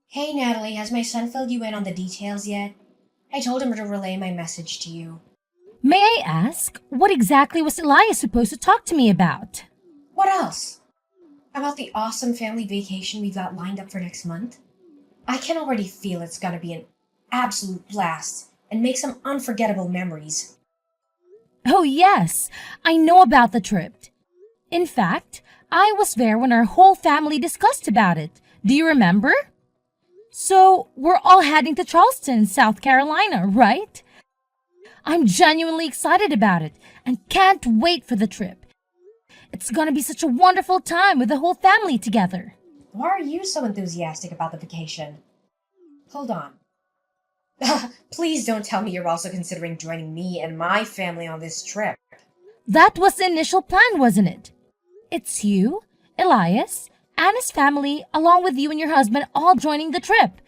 Hey Natalie, has my son filled you in on the details yet? I told him to relay my message to you. May I ask, what exactly was Elias supposed to talk to me about? What else? About the awesome family vacation we've got lined up for next month? I can already feel it's gonna be an absolute blast and make some unforgettable memories. Oh, yes, I know about the trip. In fact, I was there when our whole family discussed about it. Do you remember? So, we're all heading to Charleston, South Carolina, right? I'm genuinely excited about it and can't wait for the trip. It's gonna be such a wonderful time with the whole family together. Why are you so enthusiastic about the vacation? Hold on. Please don't tell me you're also considering joining me and my family on this trip. That was the initial plan, wasn't it? It's you, Elias, and his family, along with you and your husband, all joining the trip.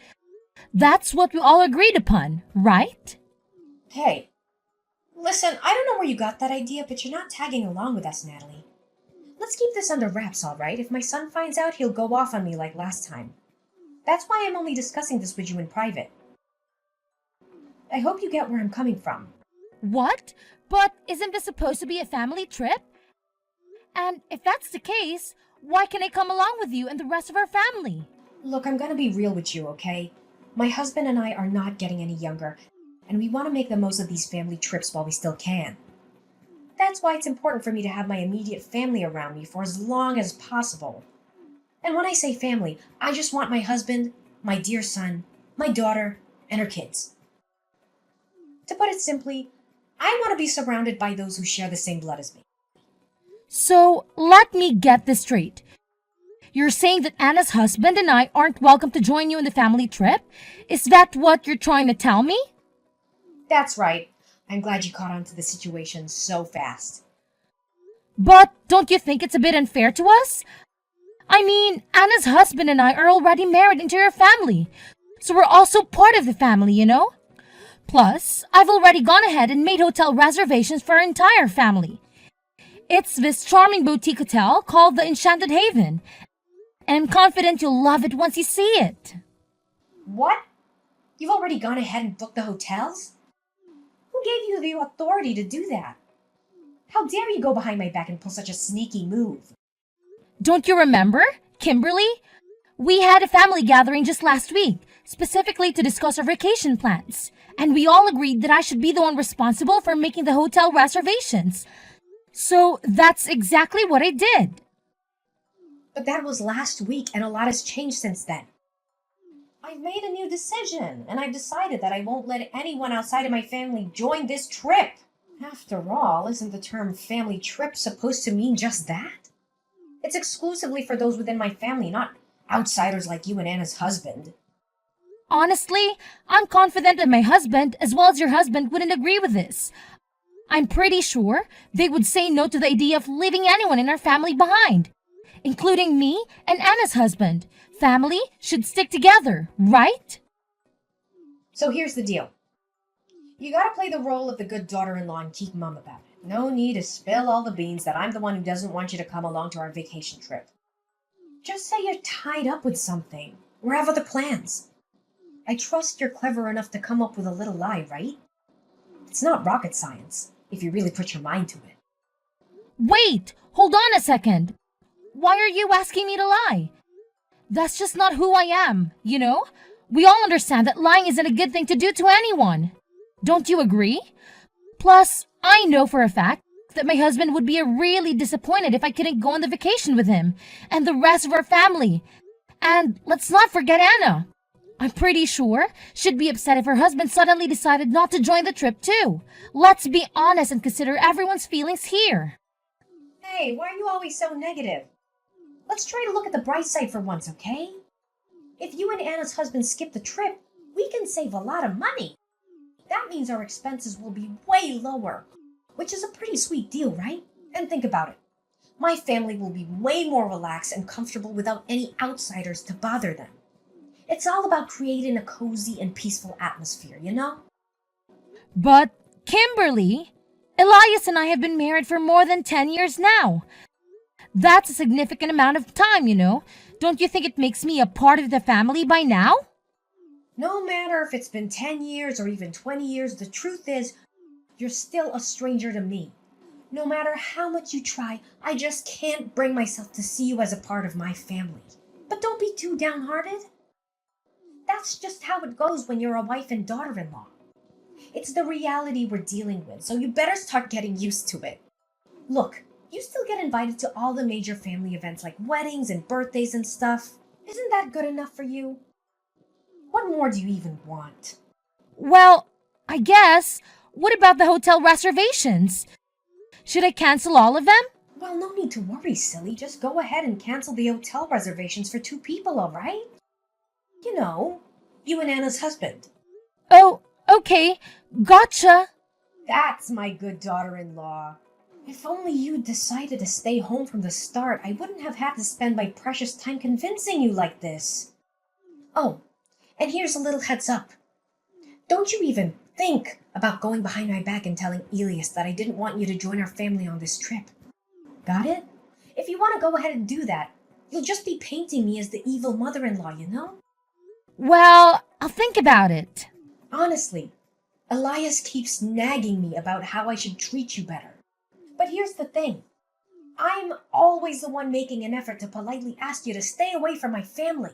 That's what we all agreed upon, right? Hey, listen, I don't know where you got that idea, but you're not tagging along with us, Natalie. Let's keep this under wraps, all right? If my son finds out, he'll go off on me like last time. That's why I'm only discussing this with you in private. I hope you get where I'm coming from. What? But isn't this supposed to be a family trip? And if that's the case, why can I come along with you and the rest of our family? Look, I'm gonna be real with you, okay? My husband and I are not getting any younger, and we want to make the most of these family trips while we still can. That's why it's important for me to have my immediate family around me for as long as possible. And when I say family, I just want my husband, my dear son, my daughter, and her kids. To put it simply, I want to be surrounded by those who share the same blood as me. So, let me get this straight. You're saying that Anna's husband and I aren't welcome to join you in the family trip? Is that what you're trying to tell me? That's right. I'm glad you caught on to the situation so fast. But don't you think it's a bit unfair to us? I mean, Anna's husband and I are already married into your family, so we're also part of the family, you know? Plus, I've already gone ahead and made hotel reservations for our entire family. It's this charming boutique hotel called the Enchanted Haven, and I'm confident you'll love it once you see it. What? You've already gone ahead and booked the hotels? Who gave you the authority to do that? How dare you go behind my back and pull such a sneaky move? Don't you remember, Kimberly? We had a family gathering just last week, specifically to discuss our vacation plans, and we all agreed that I should be the one responsible for making the hotel reservations. So that's exactly what I did. But that was last week, and a lot has changed since then. I've made a new decision, and I've decided that I won't let anyone outside of my family join this trip. After all, isn't the term family trip supposed to mean just that? It's exclusively for those within my family, not outsiders like you and Anna's husband. Honestly, I'm confident that my husband, as well as your husband, wouldn't agree with this. I'm pretty sure they would say no to the idea of leaving anyone in our family behind, including me and Anna's husband. Family should stick together, right? So here's the deal. You gotta play the role of the good daughter-in-law and keep mum about it. No need to spill all the beans that I'm the one who doesn't want you to come along to our vacation trip. Just say you're tied up with something, or have other plans. I trust you're clever enough to come up with a little lie, right? It's not rocket science, if you really put your mind to it. Wait, hold on a second. Why are you asking me to lie? That's just not who I am, you know? We all understand that lying isn't a good thing to do to anyone. Don't you agree? Plus, I know for a fact that my husband would be really disappointed if I couldn't go on the vacation with him and the rest of our family. And let's not forget Anna. I'm pretty sure she'd be upset if her husband suddenly decided not to join the trip too. Let's be honest and consider everyone's feelings here. Hey, why are you always so negative? Let's try to look at the bright side for once, okay? If you and Anna's husband skip the trip, we can save a lot of money. That means our expenses will be way lower, which is a pretty sweet deal, right? And think about it. My family will be way more relaxed and comfortable without any outsiders to bother them. It's all about creating a cozy and peaceful atmosphere, you know? But, Kimberly, Elias and I have been married for more than 10 years now. That's a significant amount of time, you know. Don't you think it makes me a part of the family by now? No matter if it's been 10 years or even 20 years, the truth is, you're still a stranger to me. No matter how much you try, I just can't bring myself to see you as a part of my family. But don't be too downhearted. That's just how it goes when you're a wife and daughter-in-law. It's the reality we're dealing with, so you better start getting used to it. Look, you still get invited to all the major family events like weddings and birthdays and stuff. Isn't that good enough for you? What more do you even want? Well, I guess. What about the hotel reservations? Should I cancel all of them? Well, no need to worry, silly. Just go ahead and cancel the hotel reservations for 2 people, all right? You know, you and Anna's husband. Oh, okay. Gotcha. That's my good daughter-in-law. If only you'd decided to stay home from the start, I wouldn't have had to spend my precious time convincing you like this. Oh, and here's a little heads up. Don't you even think about going behind my back and telling Elias that I didn't want you to join our family on this trip. Got it? If you want to go ahead and do that, you'll just be painting me as the evil mother-in-law, you know? Well, I'll think about it. Honestly, Elias keeps nagging me about how I should treat you better. But here's the thing. I'm always the one making an effort to politely ask you to stay away from my family.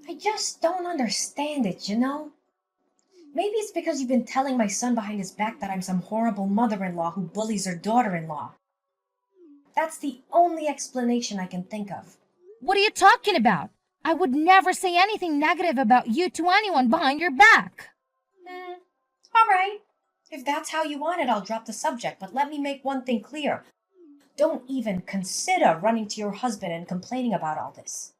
I just don't understand it, you know? Maybe it's because you've been telling my son behind his back that I'm some horrible mother-in-law who bullies her daughter-in-law. That's the only explanation I can think of. What are you talking about? I would never say anything negative about you to anyone behind your back. All right. If that's how you want it, I'll drop the subject, but let me make one thing clear. Don't even consider running to your husband and complaining about all this.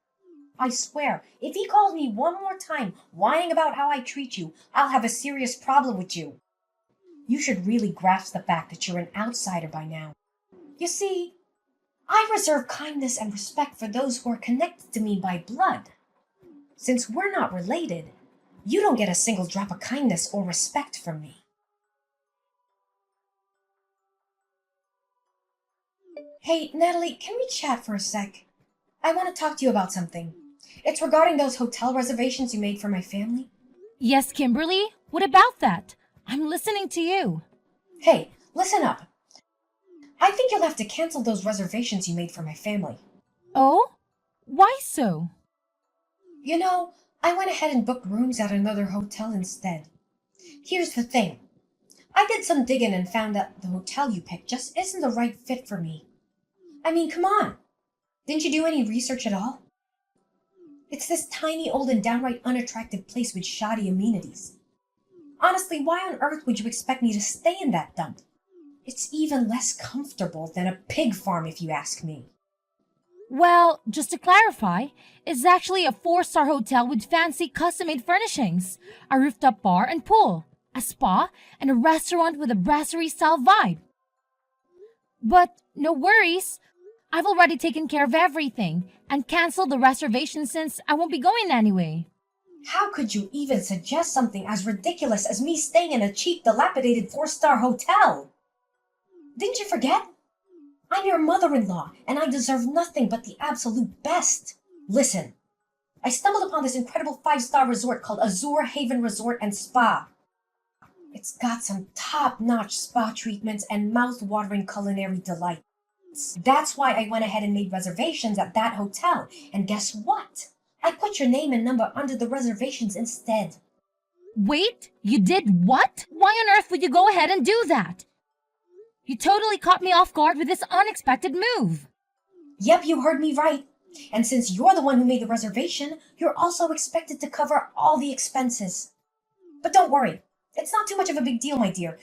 I swear, if he calls me one more time whining about how I treat you, I'll have a serious problem with you. You should really grasp the fact that you're an outsider by now. You see, I reserve kindness and respect for those who are connected to me by blood. Since we're not related, you don't get a single drop of kindness or respect from me. Hey, Natalie, can we chat for a sec? I want to talk to you about something. It's regarding those hotel reservations you made for my family. Yes, Kimberly? What about that? I'm listening to you. Hey, listen up. I think you'll have to cancel those reservations you made for my family. Oh? Why so? You know, I went ahead and booked rooms at another hotel instead. Here's the thing. I did some digging and found that the hotel you picked just isn't the right fit for me. I mean, come on. Didn't you do any research at all? It's this tiny, old, and downright unattractive place with shoddy amenities. Honestly, why on earth would you expect me to stay in that dump? It's even less comfortable than a pig farm, if you ask me. Well, just to clarify, it's actually a 4-star hotel with fancy custom-made furnishings, a rooftop bar and pool, a spa, and a restaurant with a brasserie-style vibe. But no worries, I've already taken care of everything and canceled the reservation since I won't be going anyway. How could you even suggest something as ridiculous as me staying in a cheap, dilapidated 4-star hotel? Didn't you forget? I'm your mother-in-law, and I deserve nothing but the absolute best. Listen, I stumbled upon this incredible 5-star resort called Azure Haven Resort and Spa. It's got some top-notch spa treatments and mouth-watering culinary delights. That's why I went ahead and made reservations at that hotel. And guess what? I put your name and number under the reservations instead. Wait, you did what? Why on earth would you go ahead and do that? You totally caught me off guard with this unexpected move. Yep, you heard me right. And since you're the one who made the reservation, you're also expected to cover all the expenses. But don't worry, it's not too much of a big deal, my dear.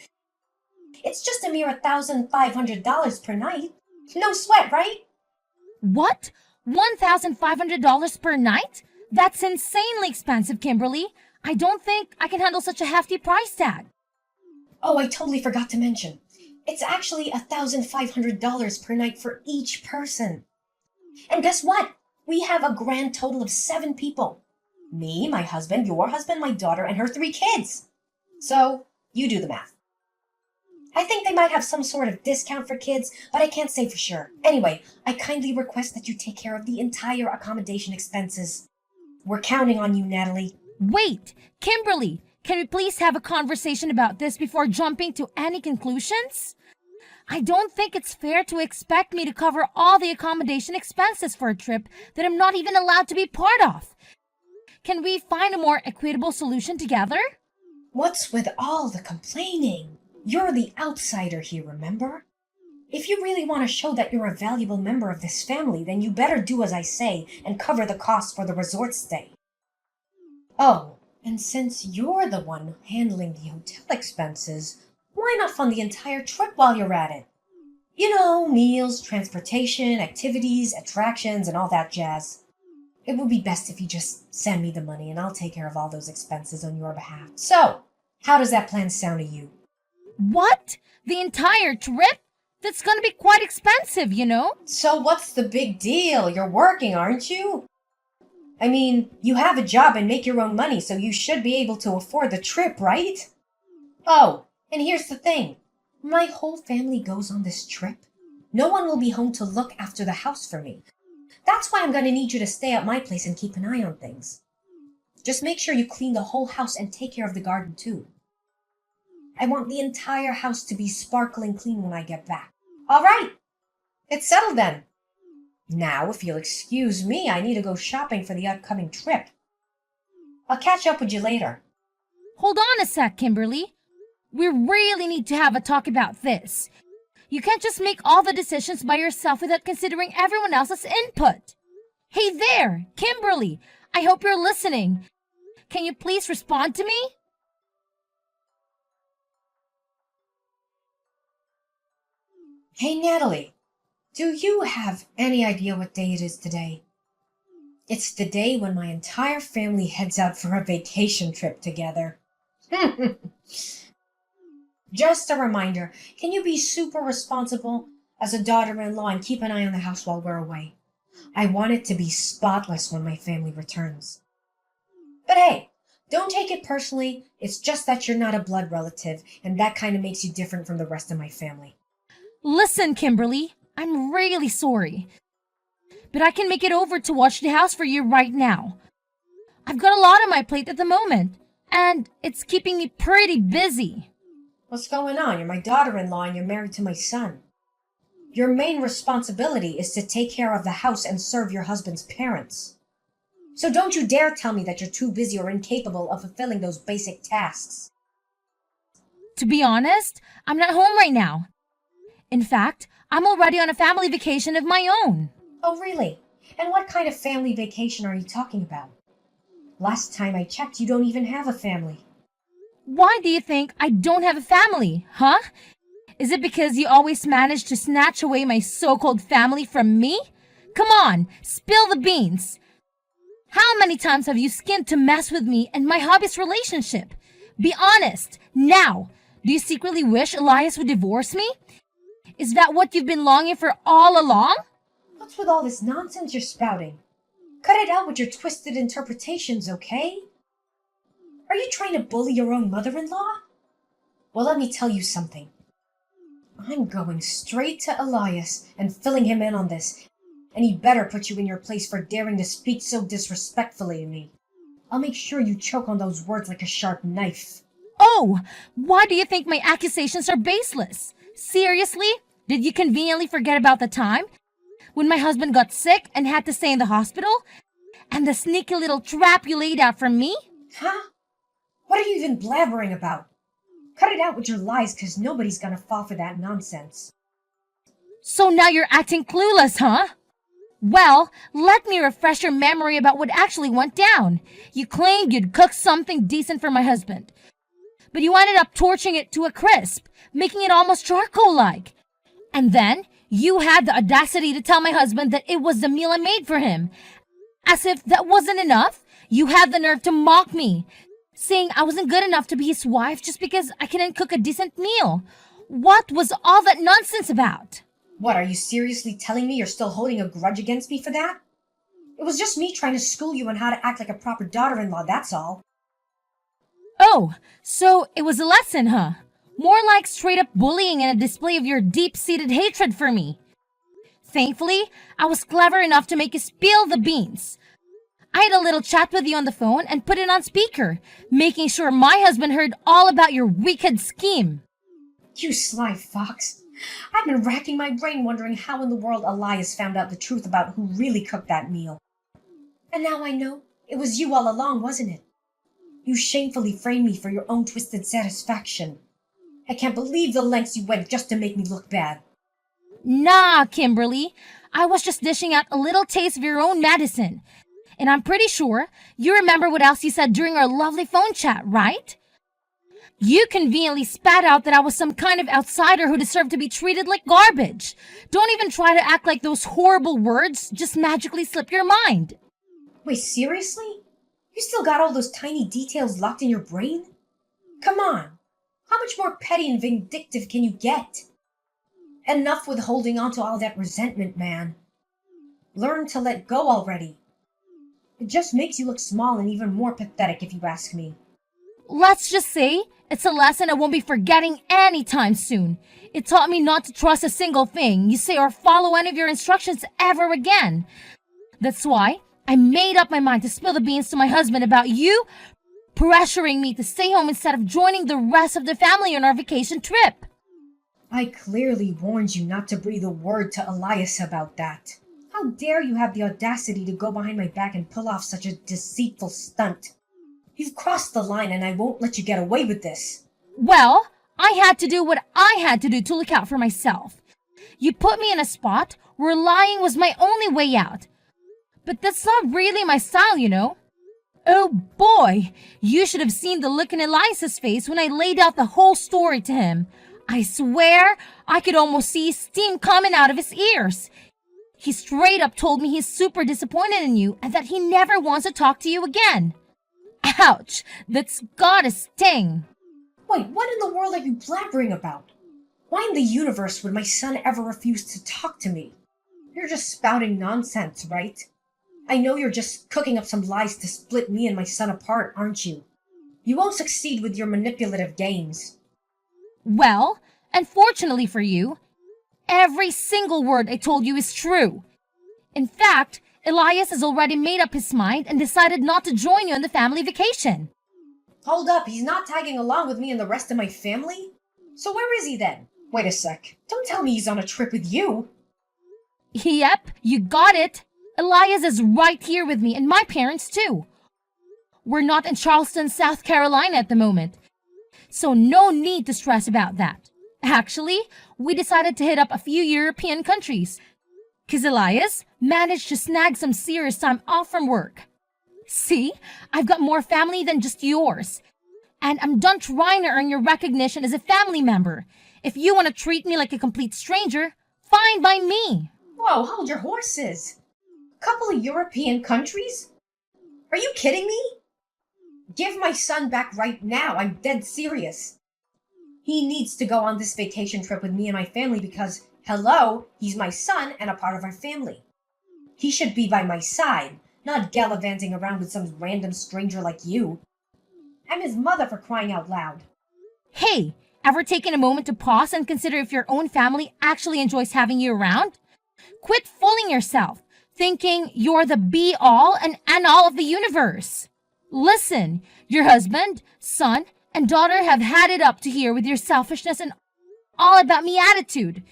It's just a mere $1,500 per night. No sweat, right? What? $1,500 per night? That's insanely expensive, Kimberly. I don't think I can handle such a hefty price tag. Oh, I totally forgot to mention. It's actually $1,500 per night for each person. And guess what? We have a grand total of 7 people. Me, my husband, your husband, my daughter, and her 3 kids. So, you do the math. I think they might have some sort of discount for kids, but I can't say for sure. Anyway, I kindly request that you take care of the entire accommodation expenses. We're counting on you, Natalie. Wait, Kimberly, can we please have a conversation about this before jumping to any conclusions? I don't think it's fair to expect me to cover all the accommodation expenses for a trip that I'm not even allowed to be part of. Can we find a more equitable solution together? What's with all the complaining? You're the outsider here, remember? If you really want to show that you're a valuable member of this family, then you better do as I say and cover the costs for the resort stay. Oh, and since you're the one handling the hotel expenses, why not fund the entire trip while you're at it? You know, meals, transportation, activities, attractions, and all that jazz. It would be best if you just send me the money and I'll take care of all those expenses on your behalf. So, how does that plan sound to you? What? The entire trip? That's gonna be quite expensive, you know? So what's the big deal? You're working, aren't you? I mean, you have a job and make your own money, so you should be able to afford the trip, right? Oh, and here's the thing. My whole family goes on this trip. No one will be home to look after the house for me. That's why I'm going to need you to stay at my place and keep an eye on things. Just make sure you clean the whole house and take care of the garden too. I want the entire house to be sparkling clean when I get back. All right, it's settled then. Now, if you'll excuse me, I need to go shopping for the upcoming trip. I'll catch up with you later. Hold on a sec, Kimberly. We really need to have a talk about this. You can't just make all the decisions by yourself without considering everyone else's input. Hey there, Kimberly. I hope you're listening. Can you please respond to me? Hey, Natalie, do you have any idea what day it is today? It's the day when my entire family heads out for a vacation trip together. Just a reminder, can you be super responsible as a daughter-in-law and keep an eye on the house while we're away? I want it to be spotless when my family returns. But hey, don't take it personally. It's just that you're not a blood relative, and that kind of makes you different from the rest of my family. Listen, Kimberly, I'm really sorry. But I can make it over to watch the house for you right now. I've got a lot on my plate at the moment, and it's keeping me pretty busy. What's going on? You're my daughter-in-law and you're married to my son. Your main responsibility is to take care of the house and serve your husband's parents. So don't you dare tell me that you're too busy or incapable of fulfilling those basic tasks. To be honest, I'm not home right now. In fact, I'm already on a family vacation of my own. Oh, really? And what kind of family vacation are you talking about? Last time I checked, you don't even have a family. Why do you think I don't have a family, huh? Is it because you always manage to snatch away my so-called family from me? Come on, spill the beans. How many times have you skinned to mess with me and my hubby's relationship? Be honest, now. Do you secretly wish Elias would divorce me? Is that what you've been longing for all along? What's with all this nonsense you're spouting? Cut it out with your twisted interpretations, okay? Are you trying to bully your own mother-in-law? Well, let me tell you something. I'm going straight to Elias and filling him in on this, and he better put you in your place for daring to speak so disrespectfully to me. I'll make sure you choke on those words like a sharp knife. Oh, why do you think my accusations are baseless? Seriously? Did you conveniently forget about the time when my husband got sick and had to stay in the hospital? And the sneaky little trap you laid out for me? Huh? What are you even blabbering about? Cut it out with your lies, because nobody's gonna fall for that nonsense. So now you're acting clueless, huh? Well, let me refresh your memory about what actually went down. You claimed you'd cooked something decent for my husband, but you ended up torching it to a crisp, making it almost charcoal-like. And then you had the audacity to tell my husband that it was the meal I made for him. As if that wasn't enough, you had the nerve to mock me, saying I wasn't good enough to be his wife just because I couldn't cook a decent meal. What was all that nonsense about? What, are you seriously telling me you're still holding a grudge against me for that? It was just me trying to school you on how to act like a proper daughter-in-law, that's all. Oh, so it was a lesson, huh? More like straight up bullying and a display of your deep-seated hatred for me. Thankfully, I was clever enough to make you spill the beans. I had a little chat with you on the phone and put it on speaker, making sure my husband heard all about your wicked scheme. You sly fox. I've been racking my brain wondering how in the world Elias found out the truth about who really cooked that meal. And now I know. It was you all along, wasn't it? You shamefully framed me for your own twisted satisfaction. I can't believe the lengths you went just to make me look bad. Nah, Kimberly. I was just dishing out a little taste of your own medicine. And I'm pretty sure you remember what else you said during our lovely phone chat, right? You conveniently spat out that I was some kind of outsider who deserved to be treated like garbage. Don't even try to act like those horrible words just magically slip your mind. Wait, seriously? You still got all those tiny details locked in your brain? Come on. How much more petty and vindictive can you get? Enough with holding on to all that resentment, man. Learn to let go already. It just makes you look small and even more pathetic if you ask me. Let's just say it's a lesson I won't be forgetting anytime soon. It taught me not to trust a single thing you say or follow any of your instructions ever again. That's why I made up my mind to spill the beans to my husband about you pressuring me to stay home instead of joining the rest of the family on our vacation trip. I clearly warned you not to breathe a word to Elias about that. How dare you have the audacity to go behind my back and pull off such a deceitful stunt? You've crossed the line and I won't let you get away with this. Well, I had to do what I had to do to look out for myself. You put me in a spot where lying was my only way out. But that's not really my style, you know. Oh boy, you should have seen the look in Elias's face when I laid out the whole story to him. I swear I could almost see steam coming out of his ears. He straight up told me he's super disappointed in you and that he never wants to talk to you again. Ouch, that's gotta sting. Wait, what in the world are you blabbering about? Why in the universe would my son ever refuse to talk to me? You're just spouting nonsense, right? I know you're just cooking up some lies to split me and my son apart, aren't you? You won't succeed with your manipulative games. Well, unfortunately for you, every single word I told you is true. In fact, Elias has already made up his mind and decided not to join you on the family vacation. Hold up, he's not tagging along with me and the rest of my family? So where is he then? Wait a sec, don't tell me he's on a trip with you. Yep, you got it. Elias is right here with me and my parents too. We're not in Charleston, South Carolina at the moment, so no need to stress about that. Actually, we decided to hit up a few European countries, 'cause Elias managed to snag some serious time off from work. See, I've got more family than just yours, and I'm done trying to earn your recognition as a family member. If you want to treat me like a complete stranger, fine by me. Whoa, hold your horses. Couple of European countries? Are you kidding me? Give my son back right now, I'm dead serious. He needs to go on this vacation trip with me and my family because, hello, he's my son and a part of our family. He should be by my side, not gallivanting around with some random stranger like you. I'm his mother, for crying out loud. Hey, ever taken a moment to pause and consider if your own family actually enjoys having you around? Quit fooling yourself, thinking you're the be-all and end-all of the universe. Listen, your husband, son, and daughter have had it up to here with your selfishness and all about me attitude.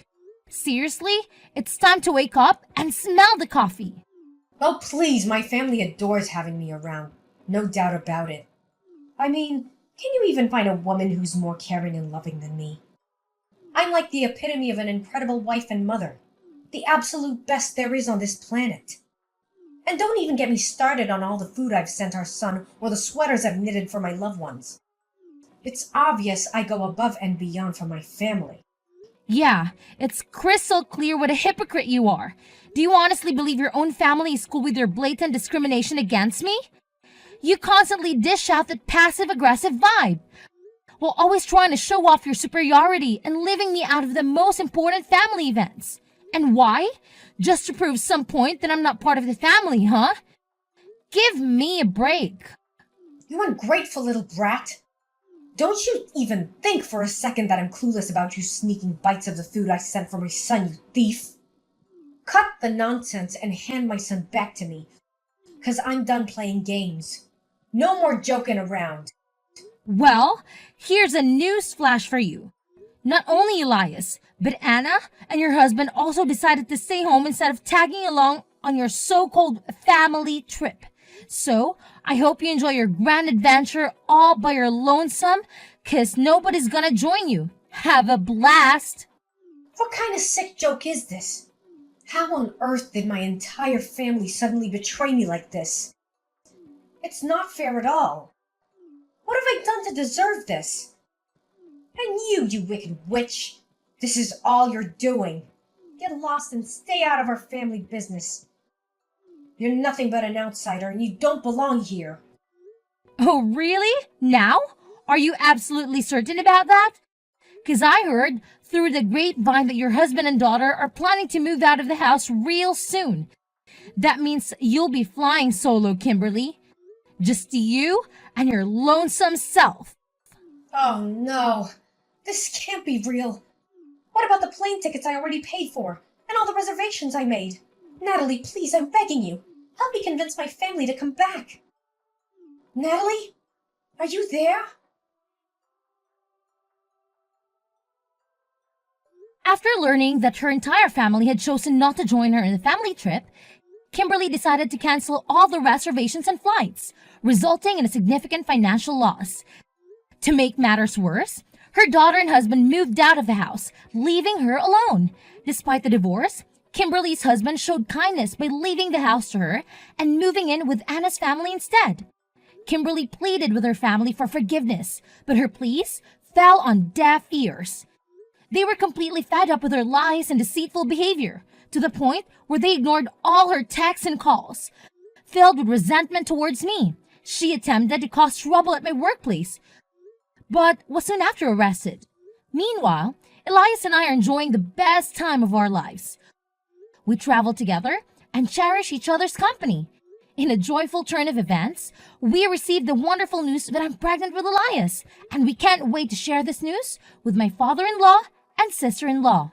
Seriously, it's time to wake up and smell the coffee. Oh, please, my family adores having me around. No doubt about it. I mean, can you even find a woman who's more caring and loving than me? I'm like the epitome of an incredible wife and mother. The absolute best there is on this planet. And don't even get me started on all the food I've sent our son or the sweaters I've knitted for my loved ones. It's obvious I go above and beyond for my family. Yeah, it's crystal clear what a hypocrite you are. Do you honestly believe your own family is cool with your blatant discrimination against me? You constantly dish out that passive-aggressive vibe, while always trying to show off your superiority and leaving me out of the most important family events. And why? Just to prove some point that I'm not part of the family, huh? Give me a break. You ungrateful little brat. Don't you even think for a second that I'm clueless about you sneaking bites of the food I sent for my son, you thief. Cut the nonsense and hand my son back to me, 'cause I'm done playing games. No more joking around. Well, here's a news flash for you. Not only Elias, but Anna and your husband also decided to stay home instead of tagging along on your so-called family trip. So, I hope you enjoy your grand adventure all by your lonesome, 'cause nobody's gonna join you. Have a blast! What kind of sick joke is this? How on earth did my entire family suddenly betray me like this? It's not fair at all. What have I done to deserve this? And you wicked witch, this is all you're doing. Get lost and stay out of our family business. You're nothing but an outsider and you don't belong here. Oh, really? Now? Are you absolutely certain about that? 'Cause I heard through the grapevine that your husband and daughter are planning to move out of the house real soon. That means you'll be flying solo, Kimberly. Just you and your lonesome self. Oh no, this can't be real. What about the plane tickets I already paid for and all the reservations I made? Natalie, please, I'm begging you. Help me convince my family to come back. Natalie? Are you there? After learning that her entire family had chosen not to join her in the family trip, Kimberly decided to cancel all the reservations and flights, resulting in a significant financial loss. To make matters worse, her daughter and husband moved out of the house, leaving her alone. Despite the divorce, Kimberly's husband showed kindness by leaving the house to her and moving in with Anna's family instead. Kimberly pleaded with her family for forgiveness, but her pleas fell on deaf ears. They were completely fed up with her lies and deceitful behavior, to the point where they ignored all her texts and calls. Filled with resentment towards me, she attempted to cause trouble at my workplace, but was soon after arrested. Meanwhile, Elias and I are enjoying the best time of our lives. We travel together and cherish each other's company. In a joyful turn of events, we received the wonderful news that I'm pregnant with Elias, and we can't wait to share this news with my father-in-law and sister-in-law.